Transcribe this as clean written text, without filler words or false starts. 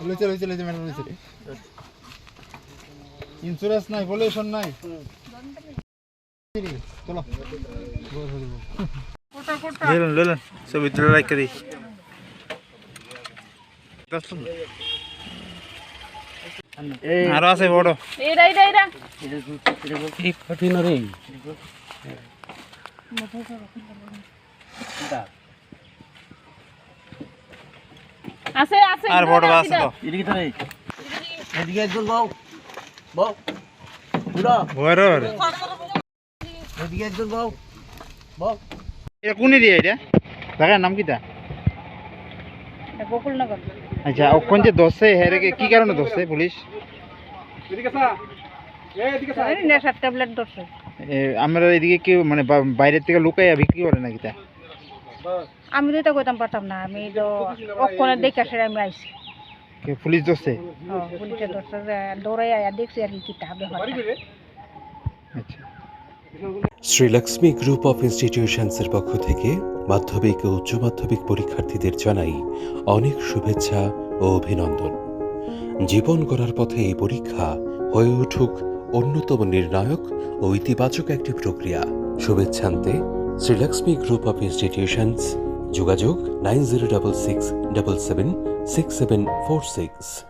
লইছে ম্যাডাম লইছে ইন্স্যুরেন্স নাই পলিউশন নাই চলো লেলেন ছবি তুলে লাইক করি আরো আছে বড় এইটা এই কঠিন রে আছে আছে আর বড় আছে তো এদিকে তো রে এদিকে একজন বউ বউ পুরো বড় এদিকে একজন বউ বউ এটা কোনি দিয়ে এটা জায়গার নাম কিটা এটা গোকুলনগর আচ্ছা কোন যে দোষে হেরে কি কারণে দোষে পুলিশ এই নেশার ট্যাবলেট দরছে আমরা এদিকে কি মানে বাইরের থেকে লুকাইয়া বিক্রি করে নাকি তা আমি তো এটা কইতাম পারতাম না আমি তো অক্ষণে দেখে আসে আমি আইছি কে পুলিশ দোষে পুলিশে দরছে দৌড়াই আয়া দেখছি আর কি হবে আচ্ছা শ্রীলক্ষ্মী গ্রুপ অফ ইনস্টিটিউশনসের পক্ষ থেকে মাধ্যমিক ও উচ্চ মাধ্যমিক পরীক্ষার্থীদের জানাই অনেক শুভেচ্ছা ও অভিনন্দন। জীবন গড়ার পথে এই পরীক্ষা হয়ে উঠুক অন্যতম নির্ণায়ক ও ইতিবাচক একটি প্রক্রিয়া। শুভেচ্ছান্তে শ্রীলক্ষ্মী গ্রুপ অফ ইনস্টিটিউশনস, যোগাযোগ 9066776746।